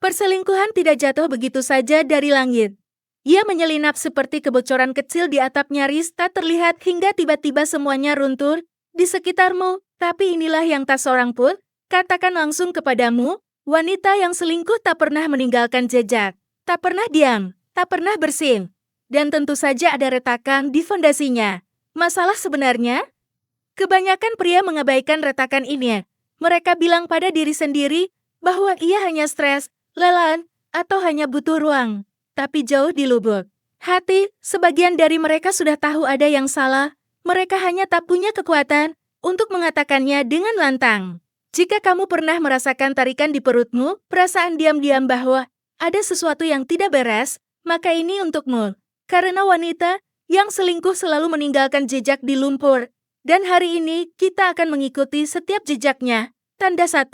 Perselingkuhan tidak jatuh begitu saja dari langit. Ia menyelinap seperti kebocoran kecil di atap nyaris tak terlihat hingga tiba-tiba semuanya runtuh di sekitarmu. Tapi inilah yang tak seorang pun katakan langsung kepadamu, wanita yang selingkuh tak pernah meninggalkan jejak, tak pernah diam, tak pernah bersin. Dan tentu saja ada retakan di fondasinya. Masalah sebenarnya? Kebanyakan pria mengabaikan retakan ini. Mereka bilang pada diri sendiri bahwa ia hanya stres, lelah, atau hanya butuh ruang. Tapi jauh di lubuk hati, sebagian dari mereka sudah tahu ada yang salah. Mereka hanya tak punya kekuatan untuk mengatakannya dengan lantang. Jika kamu pernah merasakan tarikan di perutmu, perasaan diam-diam bahwa ada sesuatu yang tidak beres, maka ini untukmu. Karena wanita yang selingkuh selalu meninggalkan jejak di lumpur. Dan hari ini kita akan mengikuti setiap jejaknya. Tanda 1.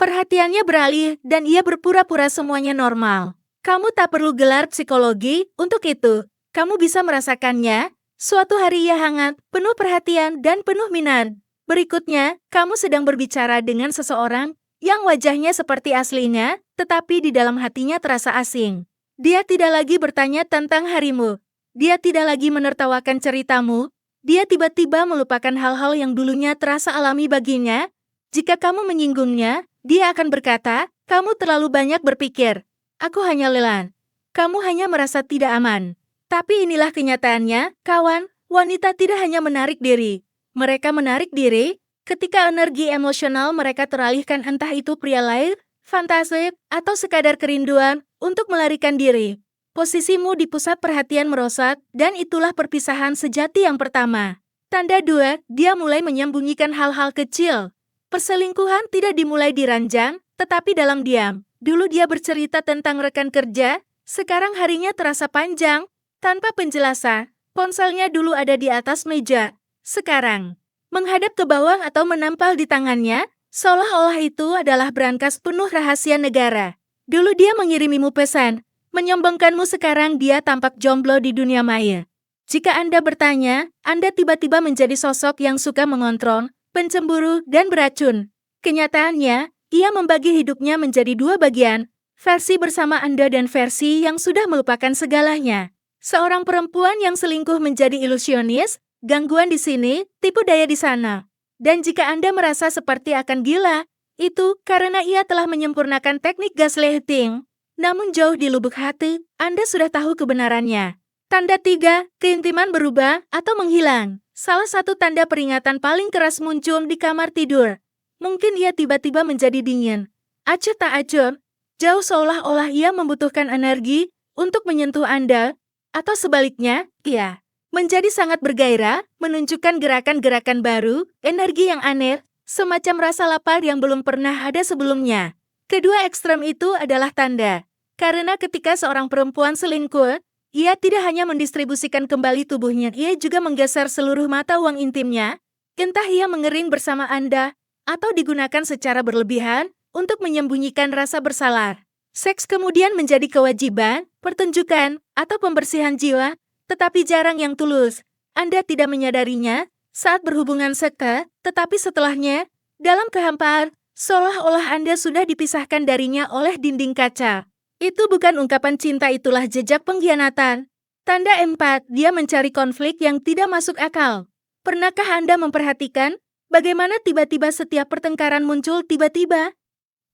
Perhatiannya beralih dan ia berpura-pura semuanya normal. Kamu tak perlu gelar psikologi untuk itu. Kamu bisa merasakannya. Suatu hari ia hangat, penuh perhatian, dan penuh minat. Berikutnya, kamu sedang berbicara dengan seseorang yang wajahnya seperti aslinya, tetapi di dalam hatinya terasa asing. Dia tidak lagi bertanya tentang harimu. Dia tidak lagi menertawakan ceritamu. Dia tiba-tiba melupakan hal-hal yang dulunya terasa alami baginya. Jika kamu menyinggungnya, dia akan berkata, kamu terlalu banyak berpikir. Aku hanya lelah. Kamu hanya merasa tidak aman. Tapi inilah kenyataannya, kawan. Wanita tidak hanya menarik diri. Mereka menarik diri ketika energi emosional mereka teralihkan, entah itu pria lain, fantasi, atau sekadar kerinduan untuk melarikan diri. Posisimu di pusat perhatian merosot, dan itulah perpisahan sejati yang pertama. Tanda 2, dia mulai menyembunyikan hal-hal kecil. Perselingkuhan tidak dimulai di ranjang, tetapi dalam diam. Dulu dia bercerita tentang rekan kerja, sekarang harinya terasa panjang, tanpa penjelasan. Ponselnya dulu ada di atas meja, sekarang menghadap ke bawah atau menampal di tangannya, seolah-olah itu adalah brankas penuh rahasia negara. Dulu dia mengirimimu pesan, menyombongkanmu, sekarang dia tampak jomblo di dunia maya. Jika Anda bertanya, Anda tiba-tiba menjadi sosok yang suka mengontrol, pencemburu, dan beracun. Kenyataannya, ia membagi hidupnya menjadi 2 bagian, versi bersama Anda dan versi yang sudah melupakan segalanya. Seorang perempuan yang selingkuh menjadi ilusionis, gangguan di sini, tipu daya di sana. Dan jika Anda merasa seperti akan gila, itu karena ia telah menyempurnakan teknik gaslighting. Namun jauh di lubuk hati, Anda sudah tahu kebenarannya. Tanda 3, keintiman berubah atau menghilang. Salah satu tanda peringatan paling keras muncul di kamar tidur. Mungkin ia tiba-tiba menjadi dingin. Acuh tak acuh, jauh seolah-olah ia membutuhkan energi untuk menyentuh Anda. Atau sebaliknya, ia menjadi sangat bergairah, menunjukkan gerakan-gerakan baru, energi yang aneh, semacam rasa lapar yang belum pernah ada sebelumnya. Kedua ekstrem itu adalah tanda. Karena ketika seorang perempuan selingkuh, ia tidak hanya mendistribusikan kembali tubuhnya, ia juga menggeser seluruh mata uang intimnya. Entah ia mengering bersama Anda, atau digunakan secara berlebihan untuk menyembunyikan rasa bersalah. Seks kemudian menjadi kewajiban, pertunjukan, atau pembersihan jiwa, tetapi jarang yang tulus. Anda tidak menyadarinya saat berhubungan seks, tetapi setelahnya, dalam kehampaan, seolah-olah Anda sudah dipisahkan darinya oleh dinding kaca. Itu bukan ungkapan cinta, itulah jejak pengkhianatan. Tanda 4, dia mencari konflik yang tidak masuk akal. Pernahkah Anda memperhatikan bagaimana tiba-tiba setiap pertengkaran muncul tiba-tiba?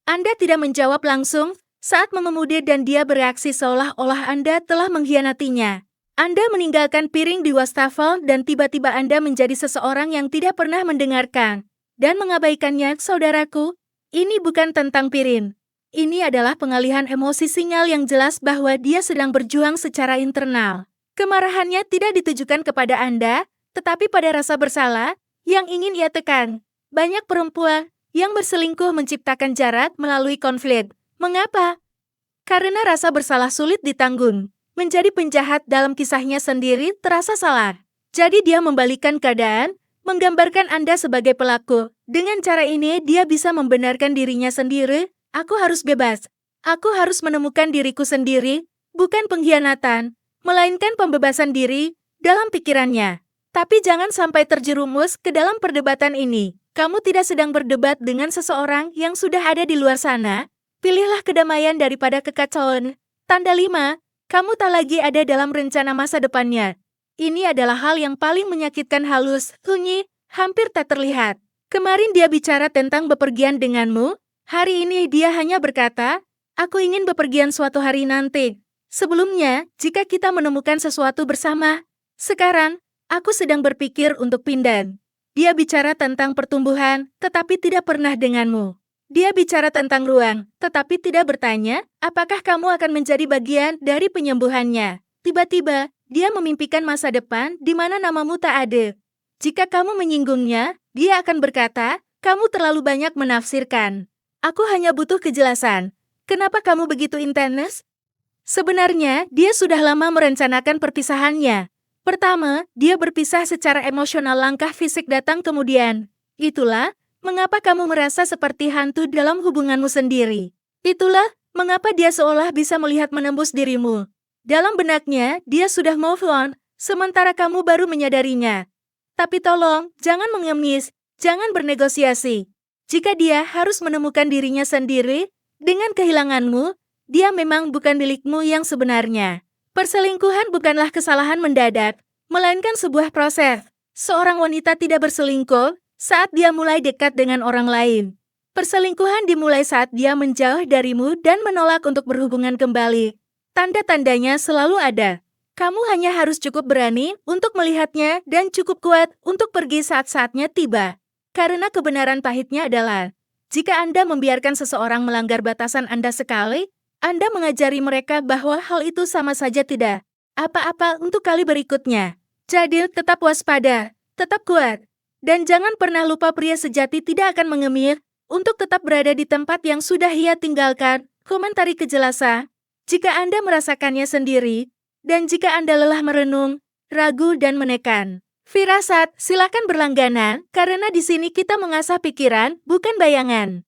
Anda tidak menjawab langsung saat mengemudi dan dia bereaksi seolah-olah Anda telah mengkhianatinya. Anda meninggalkan piring di wastafel dan tiba-tiba Anda menjadi seseorang yang tidak pernah mendengarkan dan mengabaikannya. Saudaraku, ini bukan tentang piring. Ini adalah pengalihan emosi, sinyal yang jelas bahwa dia sedang berjuang secara internal. Kemarahannya tidak ditujukan kepada Anda, tetapi pada rasa bersalah yang ingin ia tekan. Banyak perempuan yang berselingkuh menciptakan jarak melalui konflik. Mengapa? Karena rasa bersalah sulit ditanggung. Menjadi penjahat dalam kisahnya sendiri terasa salah. Jadi dia membalikkan keadaan, menggambarkan Anda sebagai pelaku. Dengan cara ini dia bisa membenarkan dirinya sendiri. Aku harus bebas. Aku harus menemukan diriku sendiri, bukan pengkhianatan, melainkan pembebasan diri dalam pikirannya. Tapi jangan sampai terjerumus ke dalam perdebatan ini. Kamu tidak sedang berdebat dengan seseorang yang sudah ada di luar sana. Pilihlah kedamaian daripada kekacauan. Tanda 5, kamu tak lagi ada dalam rencana masa depannya. Ini adalah hal yang paling menyakitkan halus, sunyi, hampir tak terlihat. Kemarin dia bicara tentang bepergian denganmu, hari ini dia hanya berkata, aku ingin bepergian suatu hari nanti. Sebelumnya, jika kita menemukan sesuatu bersama, sekarang, aku sedang berpikir untuk pindah. Dia bicara tentang pertumbuhan, tetapi tidak pernah denganmu. Dia bicara tentang ruang, tetapi tidak bertanya, apakah kamu akan menjadi bagian dari penyembuhannya. Tiba-tiba, dia memimpikan masa depan di mana namamu tak ada. Jika kamu menyinggungnya, dia akan berkata, kamu terlalu banyak menafsirkan. Aku hanya butuh kejelasan. Kenapa kamu begitu intens? Sebenarnya, dia sudah lama merencanakan perpisahannya. Pertama, dia berpisah secara emosional, langkah fisik datang kemudian. Itulah mengapa kamu merasa seperti hantu dalam hubunganmu sendiri. Itulah mengapa dia seolah bisa melihat menembus dirimu. Dalam benaknya, dia sudah move on, sementara kamu baru menyadarinya. Tapi tolong, jangan mengemis, jangan bernegosiasi. Jika dia harus menemukan dirinya sendiri, dengan kehilanganmu, dia memang bukan milikmu yang sebenarnya. Perselingkuhan bukanlah kesalahan mendadak, melainkan sebuah proses. Seorang wanita tidak berselingkuh saat dia mulai dekat dengan orang lain. Perselingkuhan dimulai saat dia menjauh darimu dan menolak untuk berhubungan kembali. Tanda-tandanya selalu ada. Kamu hanya harus cukup berani untuk melihatnya dan cukup kuat untuk pergi saat-saatnya tiba. Karena kebenaran pahitnya adalah, jika Anda membiarkan seseorang melanggar batasan Anda sekali, Anda mengajari mereka bahwa hal itu sama saja tidak apa-apa untuk kali berikutnya. Jadi tetap waspada, tetap kuat. Dan jangan pernah lupa pria sejati tidak akan mengemir untuk tetap berada di tempat yang sudah ia tinggalkan. Komentari kejelasan. Jika Anda merasakannya sendiri, dan jika Anda lelah merenung, ragu dan menekan firasat, silakan berlangganan, karena di sini kita mengasah pikiran, bukan bayangan.